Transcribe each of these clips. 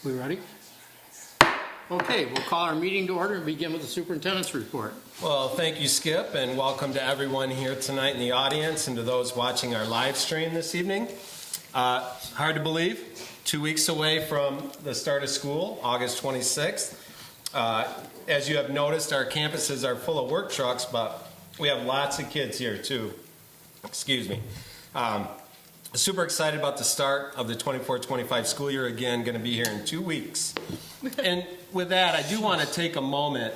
We ready? Okay, we'll call our meeting to order and begin with the superintendent's report. Well, thank you, Skip, and welcome to everyone here tonight in the audience and to those watching our live stream this evening. Hard to believe, 2 weeks away from the start of school, August 26th. As you have noticed, our campuses are full of work trucks, but we have lots of kids here too. Excuse me. Super excited about the start of the 24-25 school year. Again, going to be here in 2 weeks. And with that, I do want to take a moment.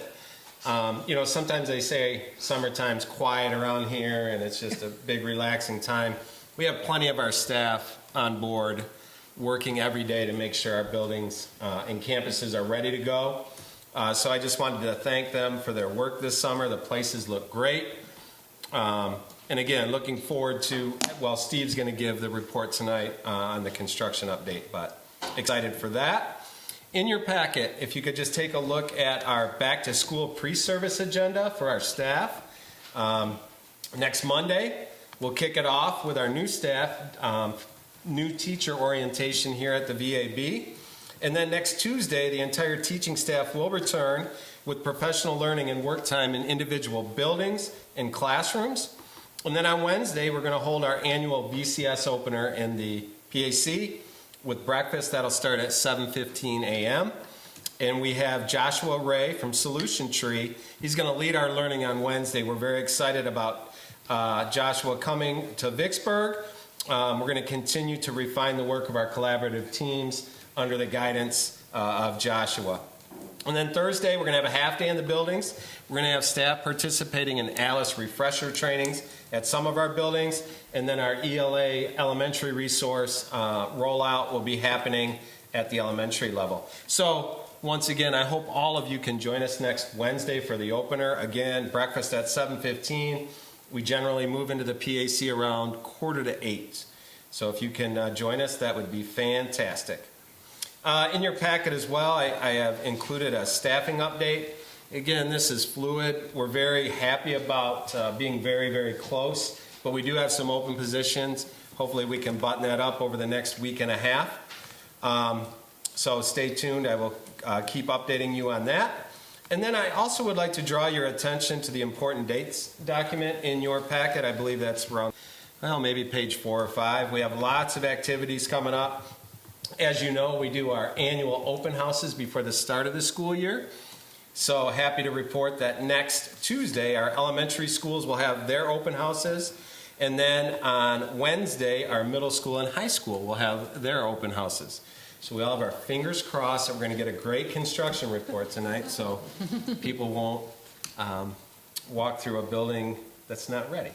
Sometimes they say summertime's quiet around here and it's just a big relaxing time. We have plenty of our staff on board working every day to make sure our buildings and campuses are ready to go. So I just wanted to thank them for their work this summer. The places look great. And again, looking forward to, well, Steve's going to give the report tonight on the construction update, but excited for that. In your packet, if you could just take a look at our back to school pre-service agenda for our staff. Next Monday, we'll kick it off with our new staff, new teacher orientation here at the VAB. And then next Tuesday, the entire teaching staff will return with professional learning and work time in individual buildings and classrooms. And then on Wednesday, we're going to hold our annual VCS opener in the PAC with breakfast. That'll start at 7:15 a.m. And we have Joshua Ray from Solution Tree. He's going to lead our learning on Wednesday. We're very excited about Joshua coming to Vicksburg. We're going to continue to refine the work of our collaborative teams under the guidance of Joshua. And then Thursday, we're going to have a half day in the buildings. We're going to have staff participating in ALICE refresher trainings at some of our buildings. And then our ELA elementary resource rollout will be happening at the elementary level. So once again, I hope all of you can join us next Wednesday for the opener. Again, breakfast at 7:15. We generally move into the PAC around 7:45. So if you can join us, that would be fantastic. In your packet as well, I have included a staffing update. Again, this is fluid. We're very happy about being very, very close, but we do have some open positions. Hopefully we can button that up over the next week and a half. So stay tuned. I will keep updating you on that. And then I also would like to draw your attention to the important dates document in your packet. I believe that's around, maybe page 4 or 5. We have lots of activities coming up. As you know, we do our annual open houses before the start of the school year. So happy to report that next Tuesday, our elementary schools will have their open houses. And then on Wednesday, our middle school and high school will have their open houses. So we all have our fingers crossed that we're going to get a great construction report tonight so people won't walk through a building that's not ready.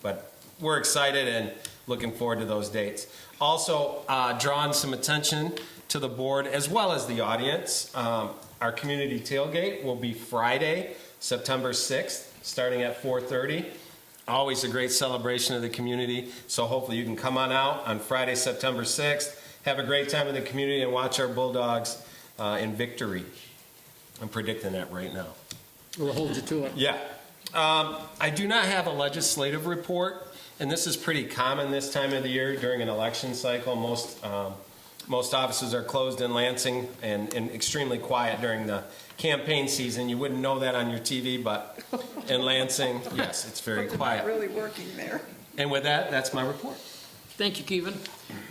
But we're excited and looking forward to those dates. Also, drawing some attention to the board as well as the audience. Our community tailgate will be Friday, September 6th, starting at 4:30. Always a great celebration of the community. So hopefully you can come on out on Friday, September 6th, have a great time in the community and watch our Bulldogs in victory. I'm predicting that right now. We'll hold you to it. Yeah. I do not have a legislative report. And this is pretty common this time of the year during an election cycle. Most offices are closed in Lansing and extremely quiet during the campaign season. You wouldn't know that on your TV, but in Lansing, yes, it's very quiet. Not really working there. And with that, that's my report. Thank you, Kevin.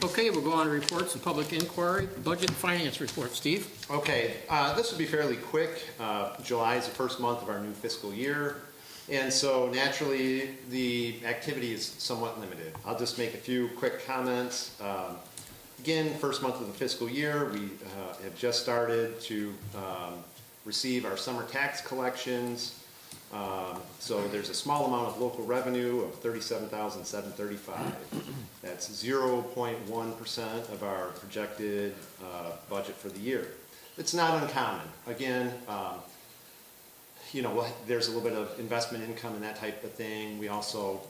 Okay, we'll go on to reports and public inquiry. Budget and finance report. Steve? Okay, this will be fairly quick. July is the first month of our new fiscal year. And so naturally, the activity is somewhat limited. I'll just make a few quick comments. Again, first month of the fiscal year, we have just started to receive our summer tax collections. So there's a small amount of local revenue of $37,735. That's 0.1% of our projected budget for the year. It's not uncommon. Again, there's a little bit of investment income and that type of thing. We also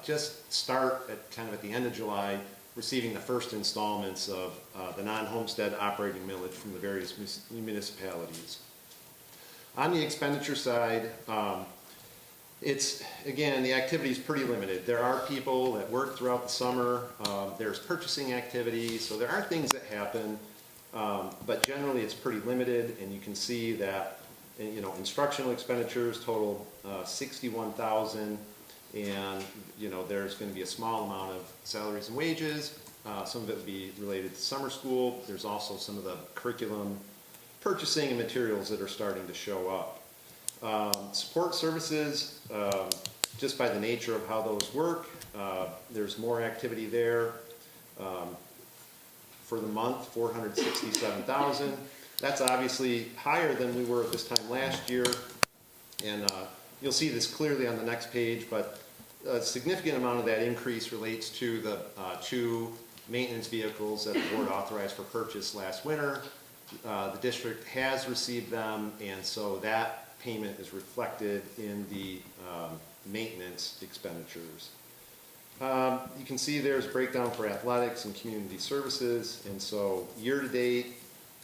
just start at the end of July receiving the first installments of the non-homestead operating millage from the various municipalities. On the expenditure side, the activity is pretty limited. There are people that work throughout the summer. There's purchasing activities, so there are things that happen. But generally, it's pretty limited, and you can see that, you know, instructional expenditures total 61,000, and, you know, there's going to be a small amount of salaries and wages. Some of it will be related to summer school. There's also some of the curriculum purchasing and materials that are starting to show up. Support services, just by the nature of how those work, there's more activity there. For the month, 467,000. That's obviously higher than we were at this time last year, and you'll see this clearly on the next page, but a significant amount of that increase relates to the 2 maintenance vehicles that the board authorized for purchase last winter. The district has received them, and so that payment is reflected in the maintenance expenditures. You can see there's a breakdown for athletics and community services, and so year-to-date,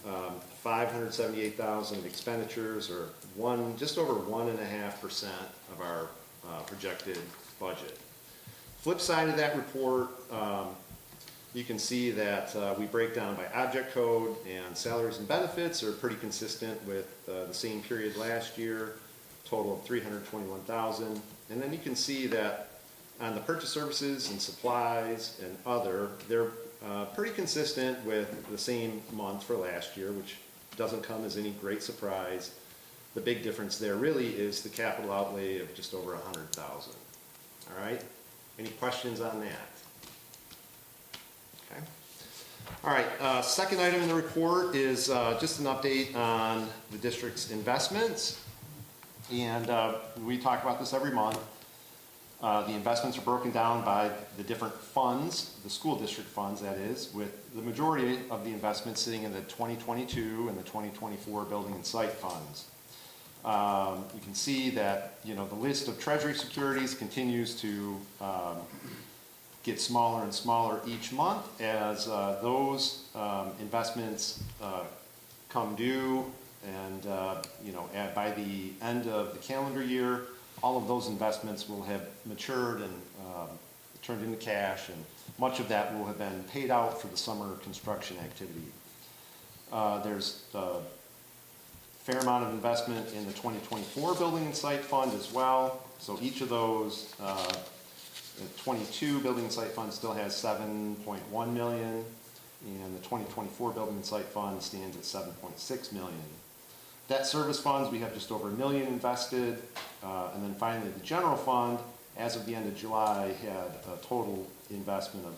578,000 of expenditures, or just over 1.5% of our projected budget. Flip side of that report, you can see that we break down by object code, and salaries and benefits are pretty consistent with the same period last year, total of 321,000. And then you can see that on the purchase services and supplies and other, they're pretty consistent with the same month for last year, which doesn't come as any great surprise. The big difference there really is the capital outlay of just over 100,000. All right, any questions on that? Okay. All right, second item in the report is just an update on the district's investments. And we talk about this every month. The investments are broken down by the different funds, the school district funds, that is, with the majority of the investments sitting in the 2022 and the 2024 building and site funds. You can see that, you know, the list of treasury securities continues to get smaller and smaller each month as those investments come due, and you know, by the end of the calendar year, all of those investments will have matured and turned into cash, and much of that will have been paid out for the summer construction activity. There's a fair amount of investment in the 2024 building and site fund as well. So each of those, the 22 building and site fund still has 7.1 million, and the 2024 building and site fund stands at 7.6 million. Debt service funds, we have just over $1 million invested. And then finally, the general fund, as of the end of July, had a total investment of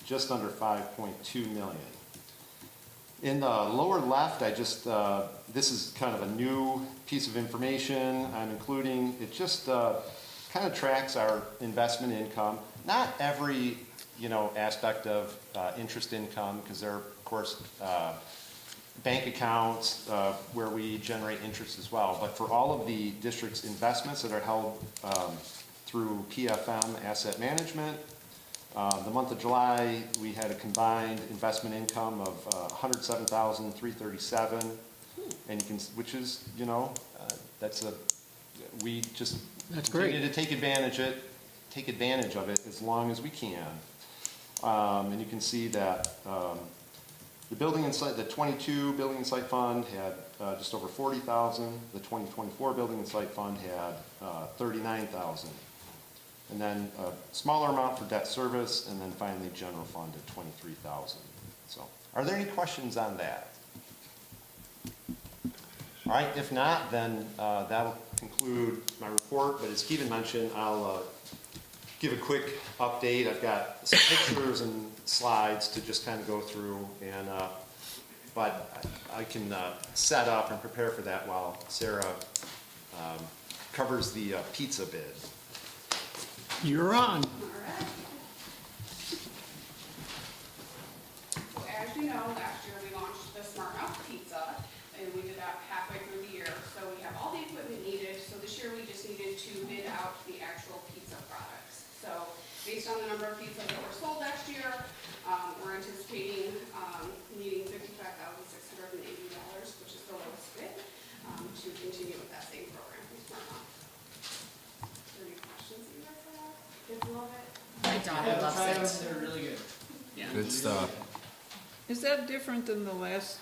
just under 5.2 million. In the lower left, this is kind of a new piece of information I'm including. It just kind of tracks our investment income. Not every, you know, aspect of interest income, because there are, of course, bank accounts where we generate interest as well. But for all of the district's investments that are held through PFM Asset Management, the month of July, we had a combined investment income of $107,337, and you can, which is, you know, we just continue to take advantage of it as long as we can. And you can see that the building and site, the 22 building and site fund had just over 40,000. The 2024 building and site fund had 39,000. And then a smaller amount for debt service, and then finally general fund at 23,000. So, are there any questions on that? All right, if not, then that'll conclude my report. But as Kevin mentioned, I'll give a quick update. I've got some pictures and slides to just kind of go through, and but I can set up and prepare for that while Sarah covers the pizza bid. You're on. All right. So as you know, last year we launched the Smart Mouth Pizza, and we did that halfway through the year. So we have all the equipment needed. So this year we just needed to bid out the actual pizza products. So based on the number of pizzas that were sold last year, we're anticipating needing $55,680, which is the lowest bid, to continue with that same program from Smart Mouth. Any questions that you guys have? Kids love it. My daughter loves it. They're really good. Yeah. Good stuff. Is that different than the last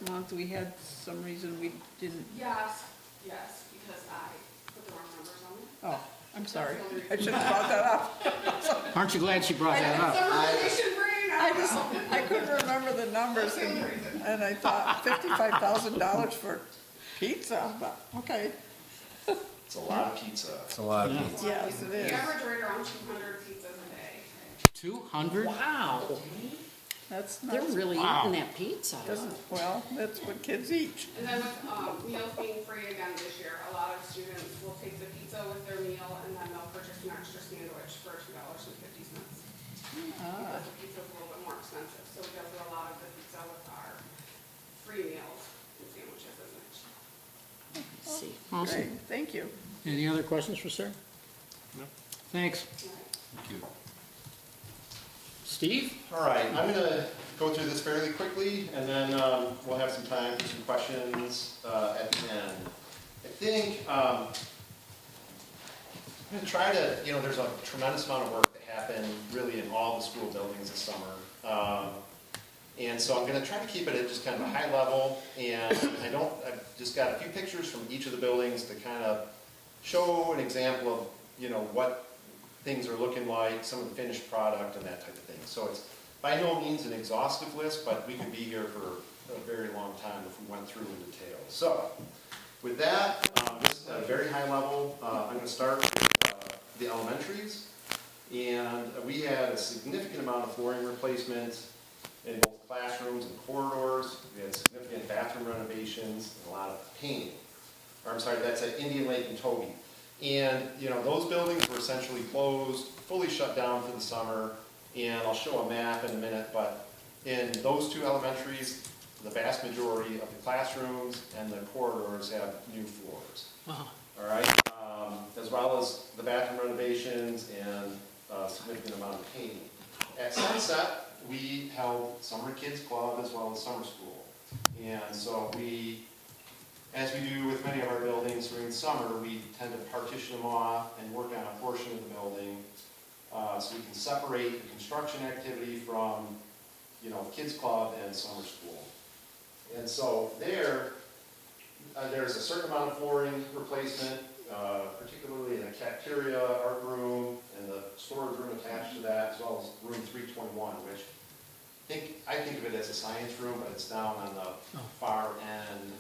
month? We had some reason we didn't, Yes, because I put the wrong numbers on it. oh, I'm sorry. I should have brought that up. Aren't you glad she brought that up? Summarization brain, I don't know. I couldn't remember the numbers and I thought $55,000 for pizza, but, okay. It's a lot of pizza. It's a lot of pizza. Yes, it We is. average right around 200 pizzas a day. 200? Wow, That's they're not, really eating that pizza. well, that's what kids eat. And then with meals being free again this year, a lot of students will take the pizza with their meal and then they'll purchase an extra sandwich for $2.50. Because the pizza's a little bit more expensive, so we go through a lot of the pizza with our free meals and sandwiches as an extra. See. Awesome. Great, thank you. Any other questions for Sarah? No. Thanks. Steve? All right, I'm gonna go through this fairly quickly, and then we'll have some time for some questions at the end. I think I'm gonna try to, there's a tremendous amount of work that happened really in all the school buildings this summer. And so I'm gonna try to keep it at just kind of a high level, and I've just got a few pictures from each of the buildings to kind of show an example of, what things are looking like, some of the finished product and that type of thing. So it's by no means an exhaustive list, but we could be here for a very long time if we went through in detail. So with that, just at a very high level, I'm going to start with the elementaries. And we had a significant amount of flooring replacement in both classrooms and corridors. We had significant bathroom renovations and a lot of painting. That's at Indian Lake and Toby. And, those buildings were essentially closed, fully shut down for the summer, and I'll show a map in a minute, but in those two elementaries, the vast majority of the classrooms and the corridors have new floors. Wow. All right? As well as the bathroom renovations and a significant amount of painting. At Sunset, we held Summer Kids Club as well as summer school. And so as we do with many of our buildings during the summer, we tend to partition them off and work on a portion of the building so we can separate the construction activity from, kids club and summer school. And so there's a certain amount of flooring replacement, particularly in the cafeteria, art room, and the storage room attached to that, as well as room 321, which I think of it as a science room, but it's down on the far end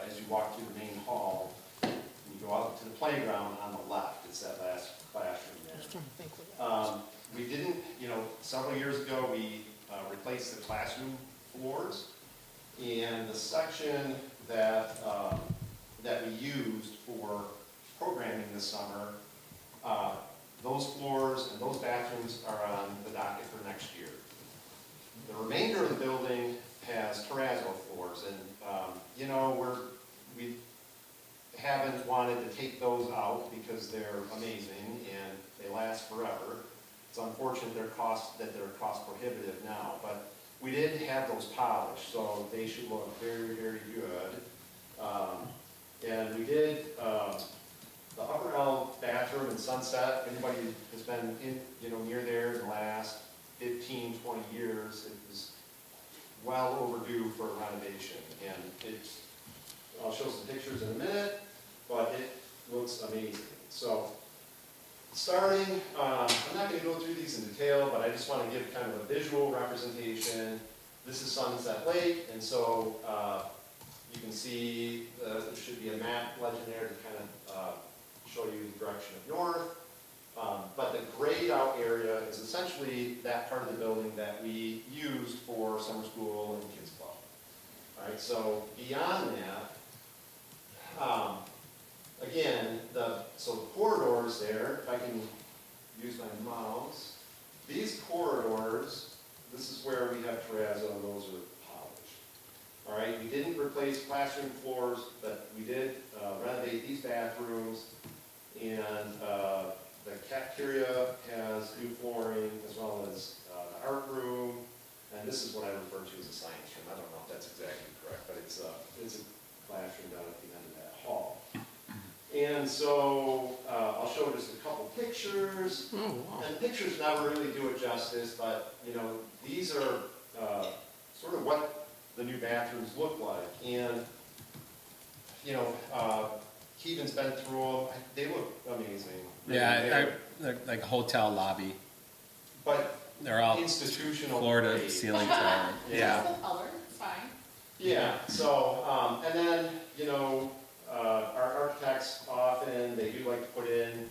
as you walk through the main hall. And you go out to the playground on the left. It's that last classroom there. Just trying to think what that. We didn't, several years ago, we replaced the classroom floors. And the section that we used for programming this summer, those floors and those bathrooms are on the docket for next year. The remainder of the building has terrazzo floors, and we haven't wanted to take those out because they're amazing and they last forever. It's unfortunate that they're cost prohibitive now, but we did have those polished, so they should look very, very good. And we did the upper L bathroom in Sunset. If anybody has been near there in the last 15, 20 years, it was well overdue for a renovation. And I'll show some pictures in a minute, but it looks amazing. So starting, I'm not going to go through these in detail, but I just want to give kind of a visual representation. This is Sunset Lake, and so you can see there should be a map legend there to kind of show you the direction of north. But the grayed out area is essentially that part of the building that we used for summer school and kids club. All right, so beyond that, again, so the corridors there, if I can use my mouse, these corridors, this is where we have terrazzo and those are polished. All right, we didn't replace classroom floors, but we did renovate these bathrooms, and the cafeteria has new flooring as well as the art room, and this is what I refer to as a science room. I don't know if that's exactly correct, but it's a classroom down at the end of that hall. And so I'll show just a couple pictures. Oh, wow. And pictures never really do it justice, but these are sort of what the new bathrooms look like. And, you know, Keegan's been through them. They look amazing. Yeah, they're like a hotel lobby. But They're all institutional floor to grade. ceiling tile. Yeah. Just the color, it's fine. Yeah, so, and then, you know, our architects often, they do like to put in,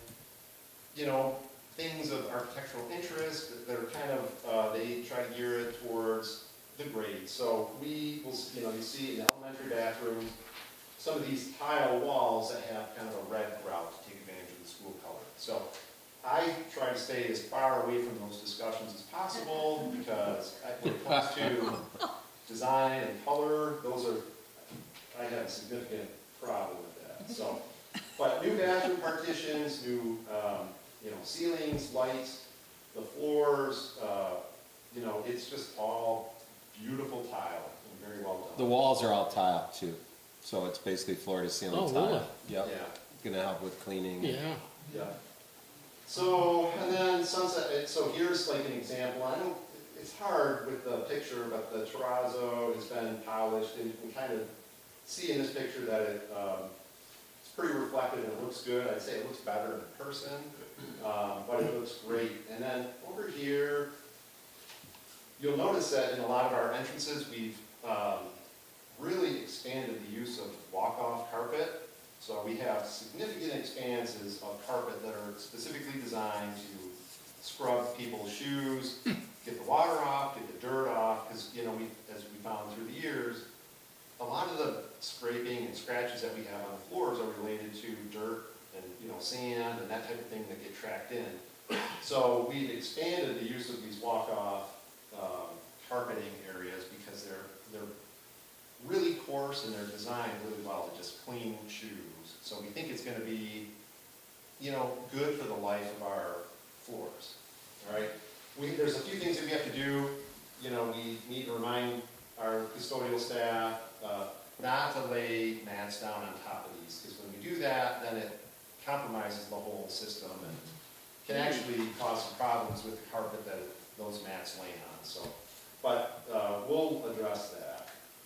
you know, things of architectural interest that are kind of, they try to gear it towards the grade. So we will, you know, you see in elementary bathrooms, some of these tile walls that have kind of a red grout to take advantage of the school color. So I try to stay as far away from those discussions as possible because when it comes to design and color, those are, I have a significant problem with that. So, but new bathroom partitions, new, you know, ceilings, lights, the floors, you know, it's just all beautiful tile and very well The done. walls are all tile too, so it's basically floor to ceiling Oh, tile. really? Yep. Yeah. Gonna help with cleaning. Yeah. Yeah. So, and then sunset, so here's like an example, I know it's hard with the picture, but the terrazzo has been polished, and you can kind of see in this picture that it's pretty reflective and it looks good. I'd say it looks better in person, but it looks great. And then over here, you'll notice that in a lot of our entrances, we've really expanded the use of walk-off carpet. So we have significant expanses of carpet that are specifically designed to scrub people's shoes, get the water off, get the dirt off, because, you know, as we found through the years, a lot of the scraping and scratches that we have on the floors are related to dirt and, you know, sand and that type of thing that get tracked in. So we've expanded the use of these walk-off carpeting areas because they're really coarse and they're designed really well to just clean shoes. So we think it's gonna be, you know, good for the life of our floors, all right? There's a few things that we have to do. You know, we need to remind our custodial staff not to lay mats down on top of these, because when we do that, then it compromises the whole system and can actually cause some problems with the carpet that those mats lay on, so. But we'll address that.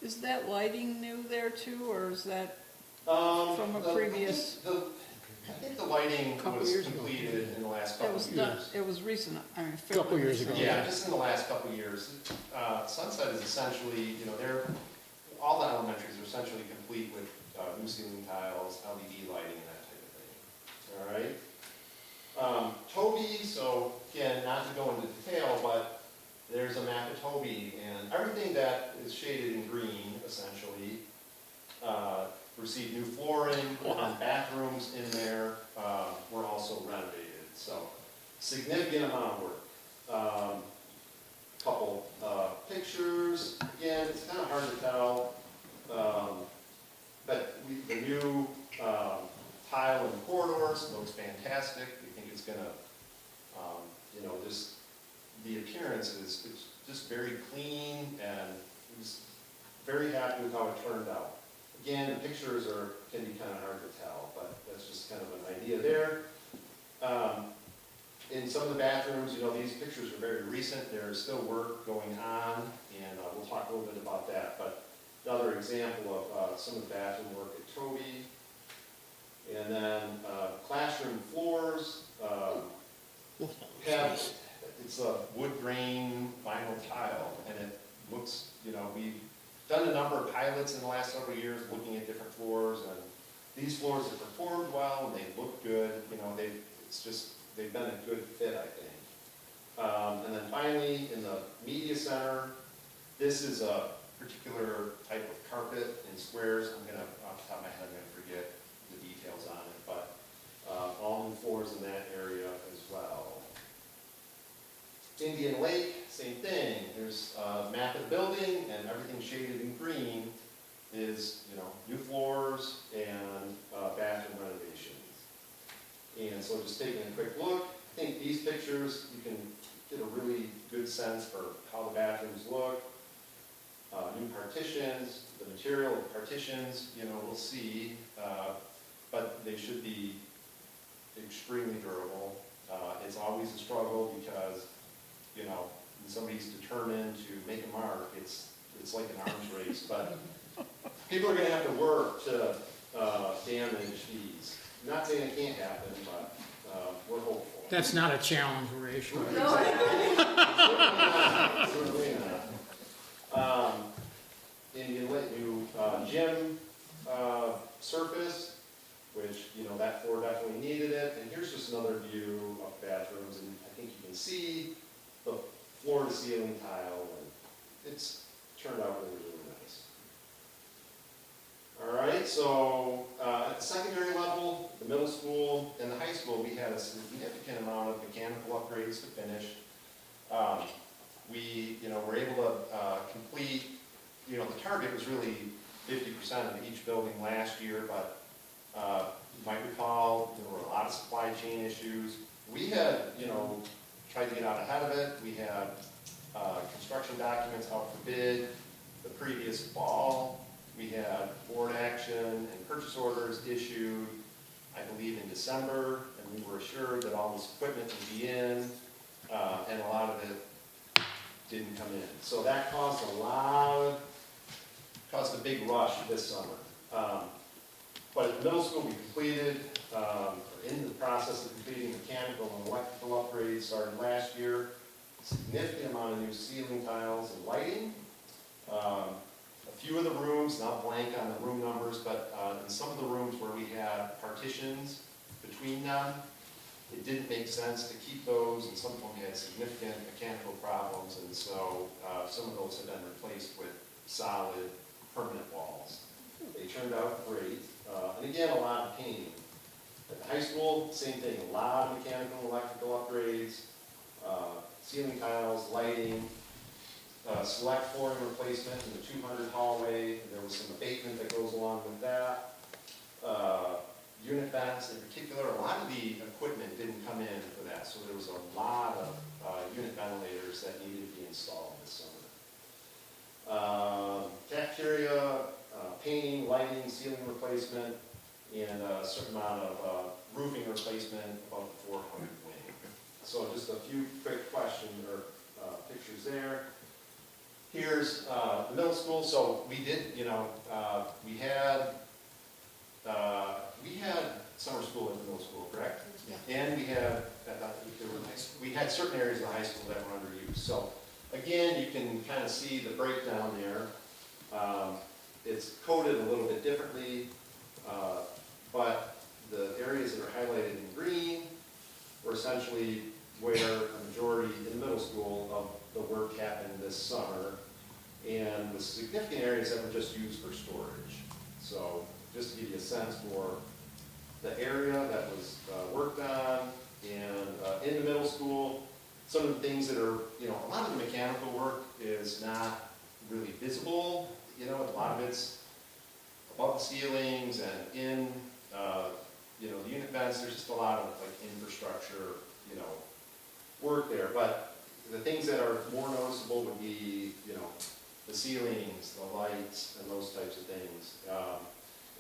Is that lighting new there too, or is that from a previous? I think the lighting Couple was years ago. completed in the last It couple was of done, years. it was recent, I mean. Couple years ago. Yeah, just in the last couple of years. Sunset is essentially, you know, all the elementaries are essentially complete with new ceiling tiles, LED lighting, and that type of thing. All right? Toby, so again, not to go into detail, but there's a map of Toby, and everything that is shaded in green, essentially, received new flooring, and bathrooms in there were also renovated. So, significant amount of work. Couple pictures, again, it's kind of hard to tell, but the new tile in the corridors looks fantastic. We think it's gonna, you know, just the appearance is it's just very clean, and just very happy with how it turned out. Again, the pictures can be kind of hard to tell, but that's just kind of an idea there. In some of the bathrooms, you know, these pictures are very recent. There's still work going on, and we'll talk a little bit about that. But another example of some of the bathroom work at Toby. And then classroom floors have, it's a wood grain vinyl tile, and it looks, you know, we've done a number of pilots in the last several years looking at different floors, and these floors have performed well, and they look good. You know, they've been a good fit, I think. And then finally, in the media center, this is a particular type of carpet in squares. I'm gonna, off the top of my head, I'm gonna forget the details on it, but all new floors in that area as well. Indian Lake, same thing. There's a map of the building, and everything shaded in green is, you know, new floors and bathroom renovations. And so just taking a quick look, I think these pictures, you can get a really good sense for how the bathrooms look. New partitions, the material of partitions, you know, we'll see, but they should be extremely durable. It's always a struggle because, you know, when somebody's determined to make a mark, it's it's like an arms race, but people are gonna have to work to, damage these. Not saying it can't happen, but, we're hopeful. That's not a challenge we're issuing. Certainly not. And you let you, gym, surface, which, you know, that floor definitely needed it. And here's just another view of bathrooms, and I think you can see the floor to ceiling tile, and it's turned out really, really nice. All right, so, at the secondary level, the middle school and the high school, we had a significant amount of mechanical upgrades to finish. We, you know, were able to, complete, you know, the target was really 50% of each building last year, but you might recall there were a lot of supply chain issues. We had, you know, tried to get out ahead of it. We had construction documents out for bid the previous fall. We had board action and purchase orders issued, I believe, in December, and we were assured that all this equipment would be in, and a lot of it didn't come in. So that caused a big rush this summer. But at the middle school, we completed, in the process of completing mechanical and electrical upgrades started last year. Significant amount of new ceiling tiles and lighting. A few of the rooms, not blank on the room numbers, but in some of the rooms where we had partitions between them, it didn't make sense to keep those, and some of them had significant mechanical problems, and so some of those have been replaced with solid permanent walls. They turned out great, and again, a lot of painting. At the high school, same thing, a lot of mechanical and electrical upgrades, ceiling tiles, lighting, select flooring replacement in the 200 hallway. There was some abatement that goes along with that. Unit vents in particular, a lot of the equipment didn't come in for that, so there was a lot of unit ventilators that needed to be installed this summer. Cafeteria, painting, lighting, ceiling replacement, and a certain amount of roofing replacement above the 400 wing. So just a few quick questions or pictures there. Here's the middle school. So we did, you know, we had summer school at the middle school, correct? Yeah. And we had we had certain areas of the high school that were underused. So again, you can kind of see the breakdown there. It's coded a little bit differently, but the areas that are highlighted in green were essentially where a majority in the middle school of the work happened this summer, and the significant areas that were just used for storage. So just to give you a sense for the area that was worked on, and in the middle school, some of the things that are, you know, a lot of the mechanical work is not really visible. You know, a lot of it's above the ceilings and in, you know, the unit vents. There's just a lot of like infrastructure, you know, work there. But the things that are more noticeable would be, you know, the ceilings, the lights, and those types of things.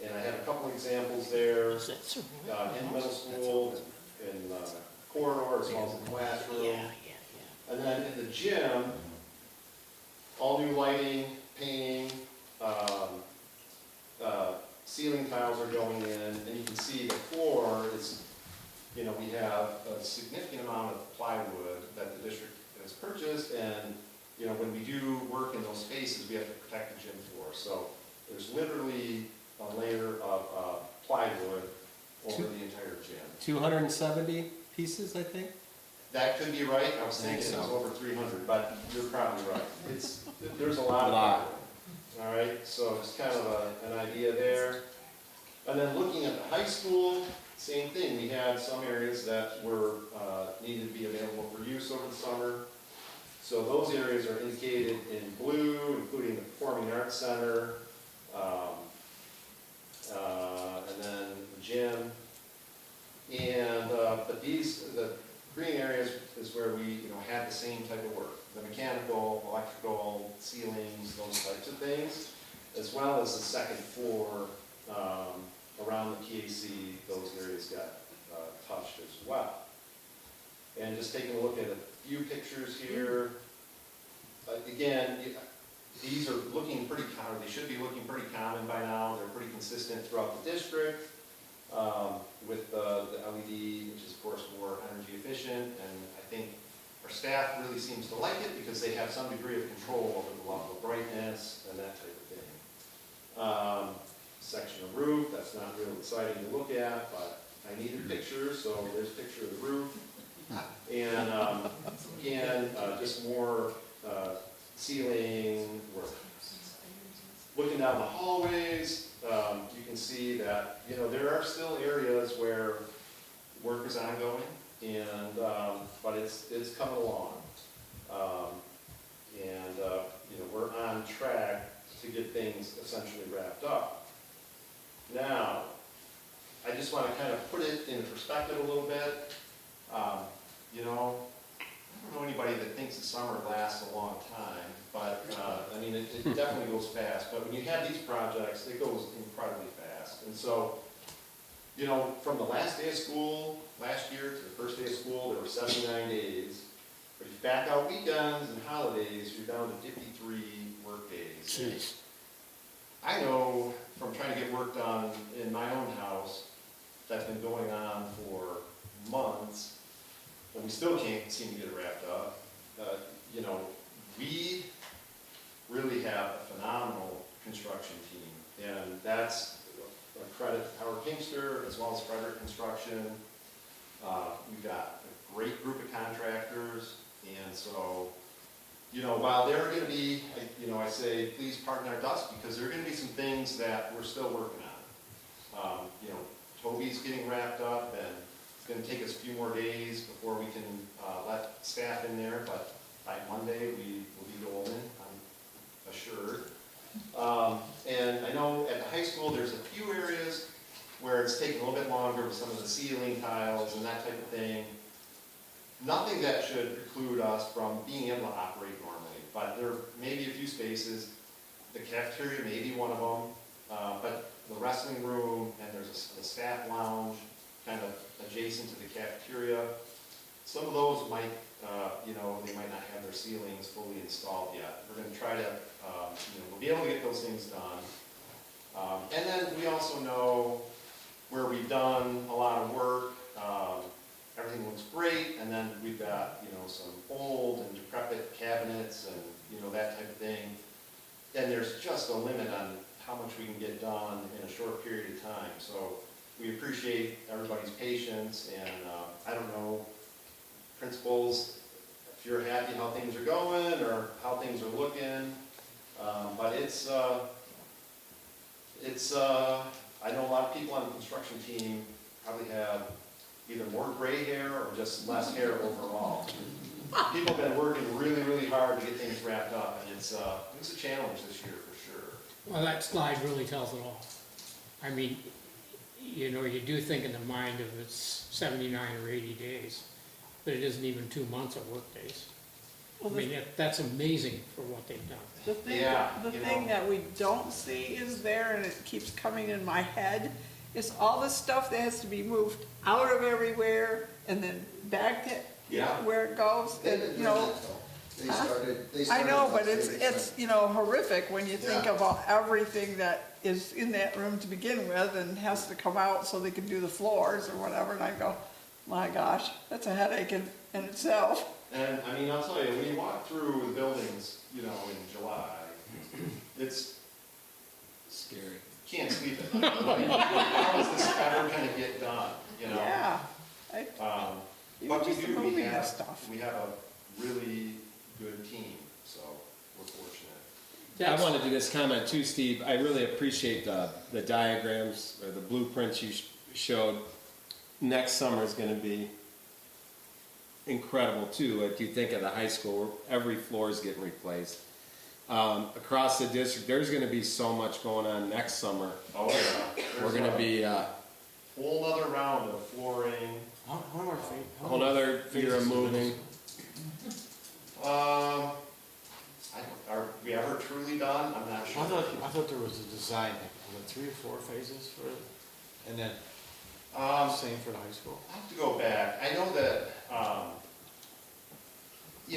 And I have a couple examples there in middle school, in the corridor, as well as in the classroom. And then in the gym, all new lighting, painting, ceiling tiles are going in, and you can see the floor is, you know, we have a significant amount of plywood that the district has purchased, and, you know, when we do work in those spaces, we have to protect the gym floor. So there's literally a layer of plywood over the entire gym. 270 pieces, I think? That could be right. I was thinking it was over 300, but you're probably right. There's a lot of plywood. All right, so just kind of an idea there. And then looking at the high school, same thing. We had some areas that were needed to be available for use over the summer. So those areas are indicated in blue, including the Performing Arts Center, and then the gym. And but the green areas is where we, you know, had the same type of work. The mechanical, electrical, ceilings, those types of things, as well as the second floor around the PAC, those areas got touched as well. And just taking a look at a few pictures here. Again, these are looking pretty common, they should be looking pretty common by now, they're pretty consistent throughout the district. With the LED, which is of course more energy efficient, and I think our staff really seems to like it because they have some degree of control over the level of brightness and that type of thing. Section of roof, that's not real exciting to look at, but I needed pictures, so there's a picture of the roof. And again, just more ceiling work. Looking down the hallways, you can see that, you know, there are still areas where work is ongoing, and, but it's coming along. You know, we're on track to get things essentially wrapped up. Now, I just want to kind of put it in perspective a little bit. You know, I don't know anybody that thinks the summer lasts a long time, but, I mean, it definitely goes fast. But when you have these projects, it goes incredibly fast. And so, you know, from the last day of school last year to the first day of school, there were 79 days. But if you back out weekends and holidays, you're down to 53 work days. Jeez. I know from trying to get work done in my own house, that's been going on for months, and we still can't seem to get it wrapped up. You know, we really have a phenomenal construction team, and that's a credit to Howard Kingster as well as Frederick Construction. We've got a great group of contractors, and so, you know, while there are going to be, you know, I say, please pardon our dust, because there are going to be some things that we're still working on. You know, Toby's getting wrapped up, and it's going to take us a few more days before we can let staff in there, but by Monday, we will be golden, I'm assured. And I know at the high school, there's a few areas where it's taking a little bit longer with some of the ceiling tiles and that type of thing. Nothing that should preclude us from being able to operate normally, but there may be a few spaces. The cafeteria may be one of them, but the wrestling room and there's a staff lounge kind of adjacent to the cafeteria. Some of those might, you know, they might not have their ceilings fully installed yet. We're going to try to, you know, we'll be able to get those things done. And then we also know where we've done a lot of work. Everything looks great, and then we've got, you know, some old and decrepit cabinets and, you know, that type of thing. And there's just a limit on how much we can get done in a short period of time. So we appreciate everybody's patience, and I don't know, principals, if you're happy how things are going or how things are looking, but I know a lot of people on the construction team probably have either more gray hair or just less hair overall. People have been working really, really hard to get things wrapped up, and it's a challenge this year for sure. Well, that slide really tells it all. I mean, you know, you do think in the mind of it's 79 or 80 days, but it isn't even 2 months of work days. I mean, that's amazing for what they've done. The thing, Yeah, the you thing know. that we don't see is there, and it keeps coming in my head, is all the stuff that has to be moved out of everywhere and then back to Yeah. where it goes, They've and, been you doing know. that, though. They Huh? started I know, about but it's, 30%. you know, horrific when you think Yeah. about everything that is in that room to begin with and has to come out so they can do the floors or whatever, and I go, my gosh, that's a headache in itself. And I mean, I'll tell you, when you walk through the buildings, you know, in July, it's Scary. can't sleep at night. Like, how is this ever going to get done? You know. Yeah. But Even we just do. moving this stuff. We have a really good team, so we're fortunate. I wanted to just comment too, Steve. I really appreciate the diagrams or the blueprints you showed. Next summer is going to be incredible too. Like you think of the high school, every floor is getting replaced. Across the district, there's going to be so much going on next summer. Oh yeah. We're going to be Whole other round of flooring. a whole other year of moving. Are we ever truly done? I'm not sure. I thought there was a design, like 3 or 4 phases for it, and then same for the high school. I have to go back. I know that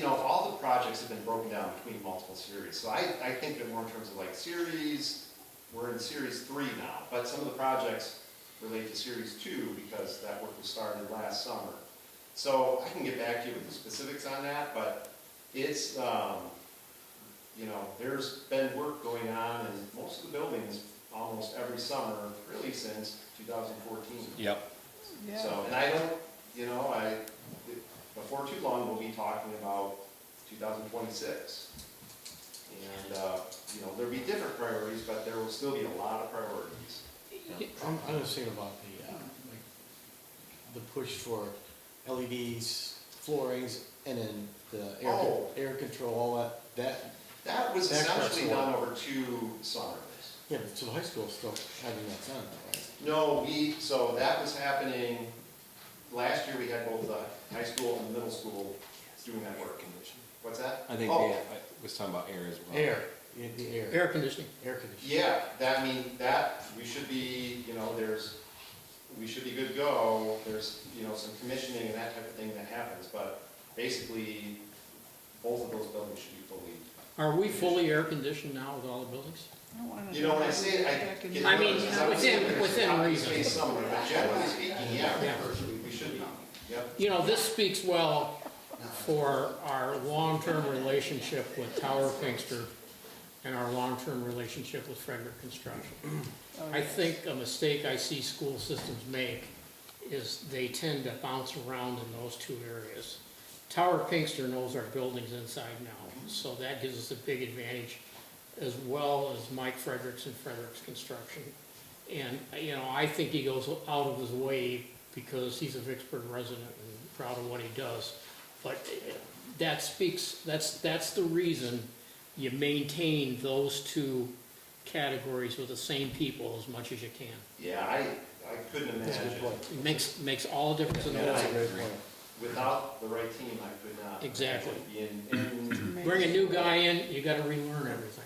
all the projects have been broken down between multiple series. So I think of it more in terms of like series, we're in series 3 now, but some of the projects relate to series 2 because that work was started last summer. So I can get back to you with the specifics on that, but it's, there's been work going on in most of the buildings almost every summer, really since 2014. Yep. Yeah. So, and I don't, before too long, we'll be talking about 2026. And, there'll be different priorities, but there will still be a lot of priorities. I'm just thinking about the push for LEDs, floorings, and then the air control, all that. That was That essentially crossover. done over 2 summers. Yeah, but so the high school's still having that done, right? No, so that was happening, last year we had both the high school and the middle school doing that work. What's that? I think Oh, I was talking about air as well. Air, the air. Air conditioning. Air conditioning. Yeah, we should be, we should be good to go. There's, some commissioning and that type of thing that happens, but basically, both of those buildings should be fully. Are we fully air conditioned now with all the buildings? I wanna When I say it, I get I mean, nervous, 'cause I would say there's within obvious reason. space somewhere, but generally speaking, yeah, Yeah. we should be, yep. This speaks well for our long-term relationship with Tower Pinkster and our long-term relationship with Frederick Construction. I think a mistake I see school systems make is they tend to bounce around in those 2 areas. Tower Pinkster knows our buildings inside now, so that gives us a big advantage, as well as Mike Fredericks and Fredericks Construction. And, I think he goes out of his way because he's a Vicksburg resident and proud of what he does. But that's the reason you maintain those 2 categories with the same people as much as you can. Yeah, I couldn't That's a good imagine. point. It makes all the difference in the Yeah, That's a world. great point. Without the right team, I could not. Exactly. And Bring a new guy in, you gotta relearn everything.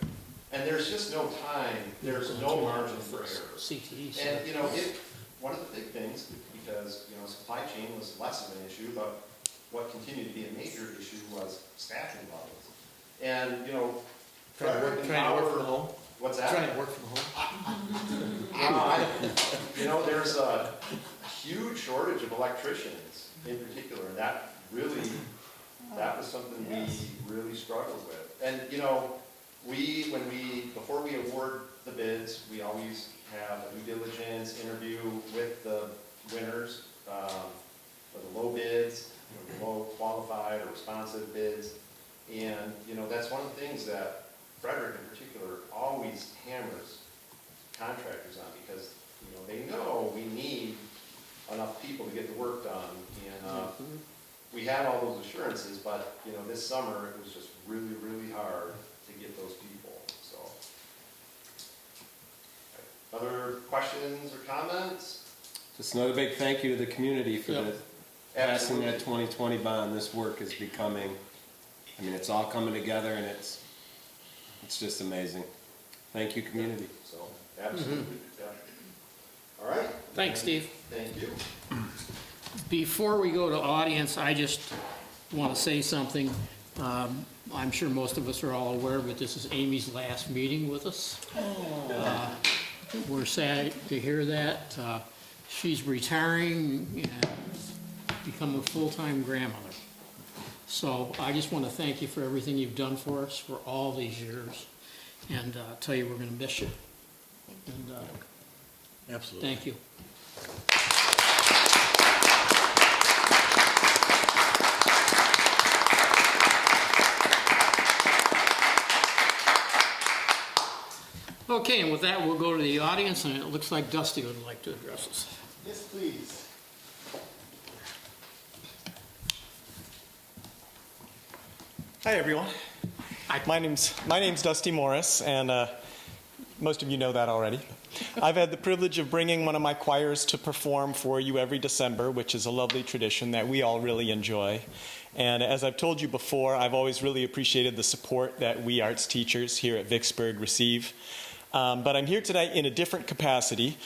there's just no time, there's no margin for error. CTE. so- And, one of the big things, because, supply chain was less of an issue, but what continued to be a major issue was staffing levels. And, Trying to work from home. What's that? Trying to work from home. There's a huge shortage of electricians in particular, and that was something we really struggled with. And, before we award the bids, we always have a due diligence interview with the winners, for the low bids, the low qualified or responsive bids. And, that's one of the things that Frederick in particular always hammers contractors on, because, they know we need enough people to get the work done. And we had all those assurances, but, this summer it was just really, really hard to get those people, so. Other questions or comments? Just another big thank you to the community for Yep. passing that Absolutely. 2020 bond. This work is becoming, it's all coming together, and it's just amazing. Thank you, community. So, absolutely, yeah. All right, Thanks, Steve. thank you. Before we go to audience, I just want to say something. I'm sure most of us are all aware, but this is Amy's last meeting with us. We're sad to hear that. She's retiring and become a full-time grandmother. So I just want to thank you for everything you've done for us for all these years, and tell you we're going to miss you. And Absolutely. thank you. Okay, and with that, we'll go to the audience, and it looks like Dusty would like to address us. Yes, please. Hi, everyone. Hi. My name's Dusty Morris, and most of you know that already. I've had the privilege of bringing one of my choirs to perform for you every December, which is a lovely tradition that we all really enjoy. And as I've told you before, I've always really appreciated the support that we arts teachers here at Vicksburg receive. But I'm here today in a different capacity.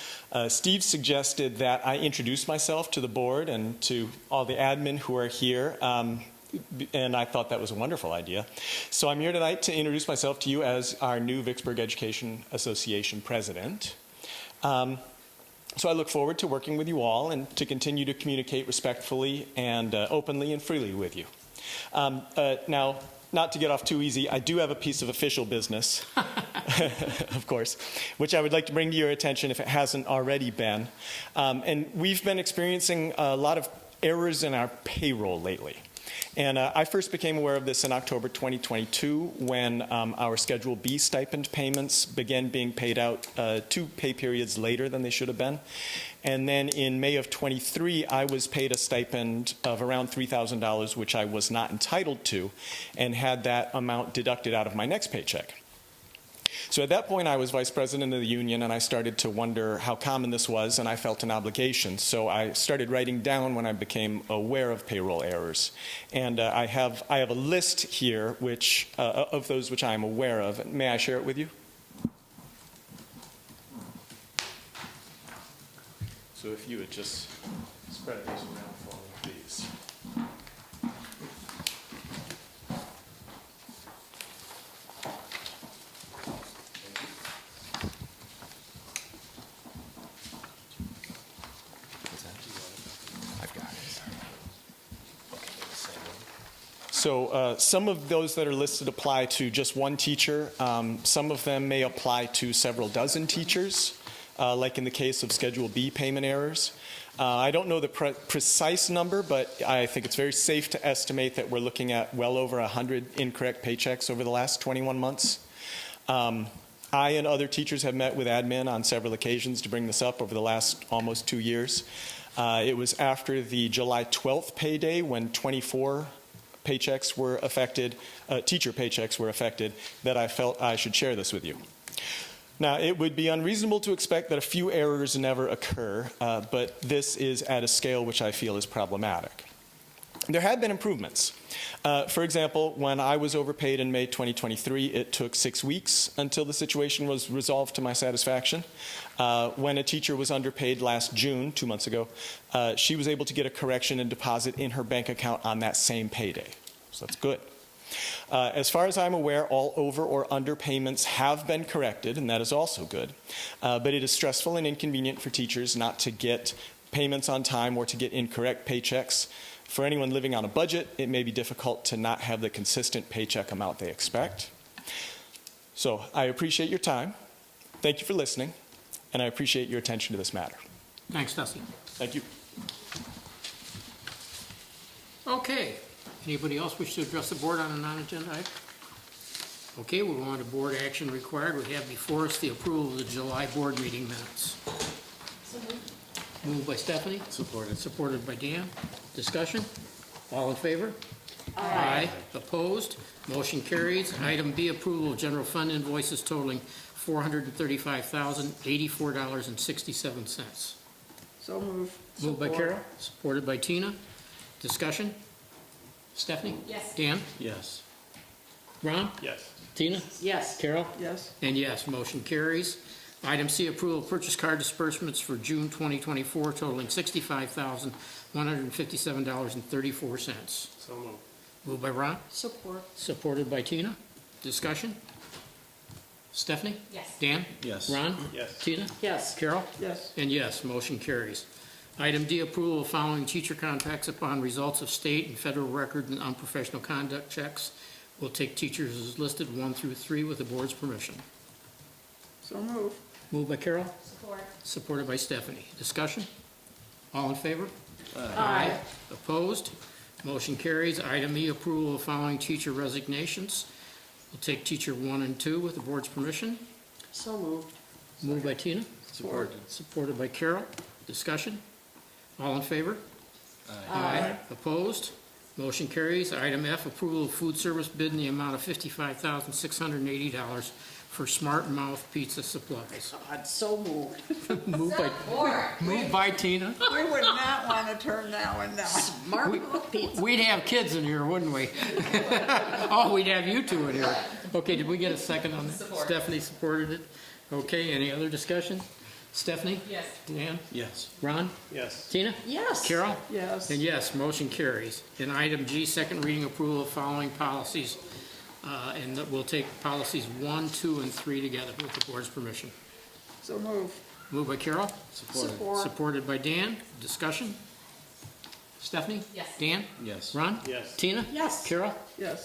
Steve suggested that I introduce myself to the board and to all the admin who are here. and I thought that was a wonderful idea. So I'm here tonight to introduce myself to you as our new Vicksburg Education Association president. So I look forward to working with you all and to continue to communicate respectfully and openly and freely with you. Now, not to get off too easy, I do have a piece of official business, of course, which I would like to bring to your attention if it hasn't already been. And we've been experiencing a lot of errors in our payroll lately. And I first became aware of this in October 2022 when our Schedule B stipend payments began being paid out 2 pay periods later than they should have been. And then in May of 23, I was paid a stipend of around $3,000, which I was not entitled to, and had that amount deducted out of my next paycheck. So at that point, I was vice president of the union, and I started to wonder how common this was, and I felt an obligation. So I started writing down when I became aware of payroll errors. And I have a list here which of those which I am aware of. May I share it with you? So if you would just spread these around for me, please. So some of those that are listed apply to just one teacher. Some of them may apply to several dozen teachers, like in the case of Schedule B payment errors. I don't know the precise number, but I think it's very safe to estimate that we're looking at well over 100 incorrect paychecks over the last 21 months. I and other teachers have met with admin on several occasions to bring this up over the last almost 2 years. It was after the July 12th payday when 24 paychecks were affected, teacher paychecks were affected, that I felt I should share this with you. Now, it would be unreasonable to expect that a few errors never occur, but this is at a scale which I feel is problematic. There have been improvements. For example, when I was overpaid in May 2023, it took 6 weeks until the situation was resolved to my satisfaction. When a teacher was underpaid last June, 2 months ago, she was able to get a correction and deposit in her bank account on that same payday. So that's good. As far as I'm aware, all over or under payments have been corrected, and that is also good. But it is stressful and inconvenient for teachers not to get payments on time or to get incorrect paychecks. For anyone living on a budget, it may be difficult to not have the consistent paycheck amount they expect. So I appreciate your time. Thank you for listening, and I appreciate your attention to this matter. Thanks, Dusty. Thank you. Okay. Anybody else wish to address the board on a non-agenda item? Okay, we'll go on to board action required. We have before us the approval of the July board meeting minutes. Moved by Stephanie. Supported. Supported by Dan. Discussion? All in favor? Aye. Opposed? Motion carries. Item B, approval of general fund invoices totaling $435,084.67. So move. Moved by Carol, supported by Tina. Discussion? Stephanie? Yes. Dan? Yes. Ron? Yes. Tina? Yes. Carol? Yes. And yes, motion carries. Item C, approval of purchase card disbursements for June 2024 totaling $65,157.34. So moved. Moved by Ron, Support. supported by Tina. Discussion? Stephanie? Yes. Dan? Yes. Ron? Yes. Tina? Yes. Carol? Yes. And yes, motion carries. Item D, approval of following teacher contracts upon results of state and federal record and unprofessional conduct checks. We'll take teachers as listed 1 through 3 with the board's permission. So move. Moved by Carol, Support. supported by Stephanie. Discussion? All in favor? Aye. Opposed? Motion carries. Item E, approval of following teacher resignations. We'll take teacher 1 and 2 with the board's permission. So moved. Moved by Tina, Supported. supported by Carol. Discussion? All in favor? Aye. Opposed? Motion carries. Item F, approval of food service bid in the amount of $55,680 for Smart Mouth Pizza Supplies. God, so moved. Moved by Tina. We would not want to turn that one down. Smart mouth pizza. We'd have kids in here, wouldn't we? Oh, we'd have you two in here. Okay, did we get a second on that? Support. Stephanie supported it. Okay, any other discussion? Stephanie? Yes. Dan? Yes. Ron? Yes. Tina? Yes. Carol? Yes. And yes, motion carries. And item G, second reading approval of following policies. And that we'll take policies 1, 2, and 3 together with the board's permission. So move. Moved by Carol, Support. supported by Dan. Discussion? Stephanie? Yes. Dan? Yes. Ron? Yes. Tina? Yes. Carol? Yes.